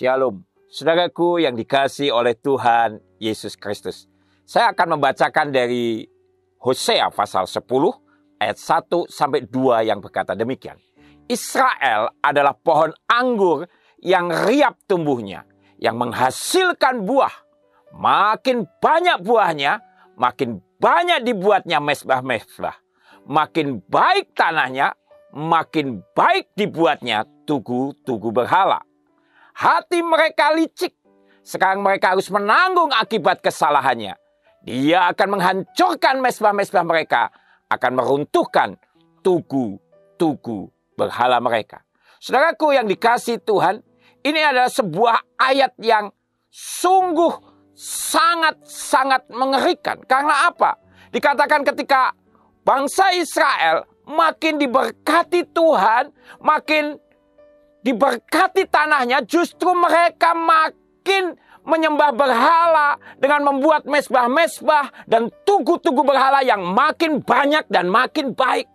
Shalom, saudaraku yang dikasihi oleh Tuhan Yesus Kristus. Saya akan membacakan dari Hosea pasal 10 ayat 1 sampai 2 yang berkata demikian. Israel adalah pohon anggur yang riap tumbuhnya, yang menghasilkan buah. Makin banyak buahnya, makin banyak dibuatnya mezbah-mezbah. Makin baik tanahnya, makin baik dibuatnya tugu-tugu berhala. Hati mereka licik. Sekarang mereka harus menanggung akibat kesalahannya. Dia akan menghancurkan mezbah-mezbah mereka. Akan meruntuhkan tugu-tugu berhala mereka. Saudaraku yang dikasihi Tuhan, ini adalah sebuah ayat yang sungguh sangat-sangat mengerikan. Karena apa? Dikatakan ketika bangsa Israel makin diberkati Tuhan, makin diberkati tanahnya, justru mereka makin menyembah berhala dengan membuat mezbah-mezbah dan tugu-tugu berhala yang makin banyak dan makin baik.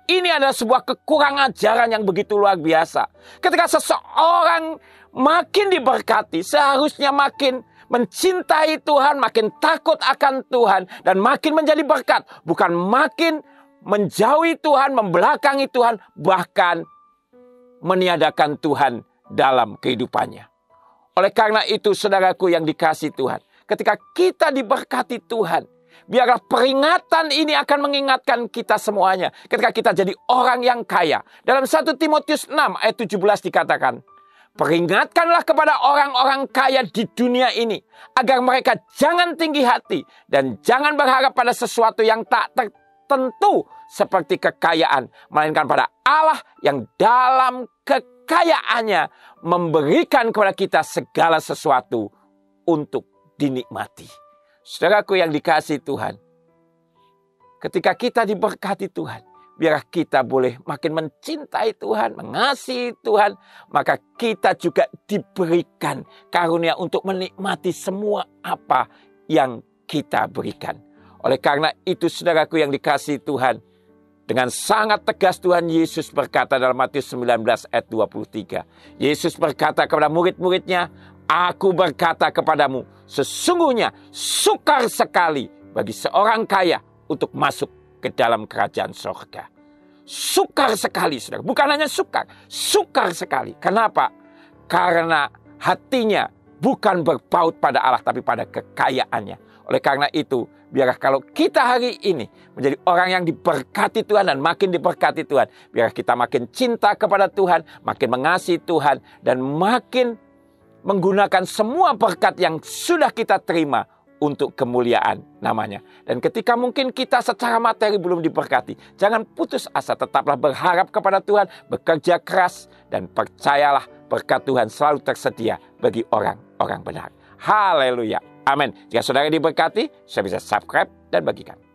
Ini adalah sebuah kekurangan ajaran yang begitu luar biasa. Ketika seseorang makin diberkati, seharusnya makin mencintai Tuhan, makin takut akan Tuhan, dan makin menjadi berkat. Bukan makin menjauhi Tuhan, membelakangi Tuhan, bahkan meniadakan Tuhan dalam kehidupannya. Oleh karena itu, saudaraku yang dikasihi Tuhan, ketika kita diberkati Tuhan, biarlah peringatan ini akan mengingatkan kita semuanya. Ketika kita jadi orang yang kaya. Dalam 1 Timotius 6 ayat 17 dikatakan, peringatkanlah kepada orang-orang kaya di dunia ini, agar mereka jangan tinggi hati dan jangan berharap pada sesuatu yang tak tertentu seperti kekayaan, melainkan pada Allah yang dalam kekayaannya memberikan kepada kita segala sesuatu untuk dinikmati. Saudaraku yang dikasihi Tuhan, ketika kita diberkati Tuhan, biar kita boleh makin mencintai Tuhan, mengasihi Tuhan, maka kita juga diberikan karunia untuk menikmati semua apa yang kita berikan. Oleh karena itu, saudaraku yang dikasihi Tuhan, dengan sangat tegas Tuhan Yesus berkata dalam Matius 19 ayat 23. Yesus berkata kepada murid-muridnya, Aku berkata kepadamu, sesungguhnya sukar sekali bagi seorang kaya untuk masuk ke dalam kerajaan surga. Sukar sekali, saudara. Bukan hanya sukar sekali. Kenapa? Karena hatinya bukan berpaut pada Allah, tapi pada kekayaannya. Oleh karena itu, biarlah kalau kita hari ini menjadi orang yang diberkati Tuhan dan makin diberkati Tuhan, biarlah kita makin cinta kepada Tuhan, makin mengasihi Tuhan, dan makin menggunakan semua berkat yang sudah kita terima untuk kemuliaan namanya. Dan ketika mungkin kita secara materi belum diberkati, jangan putus asa, tetaplah berharap kepada Tuhan, bekerja keras, dan percayalah berkat Tuhan selalu tersedia bagi orang-orang benar. Haleluya. Amin. Jika saudara diberkati, saya bisa subscribe dan bagikan.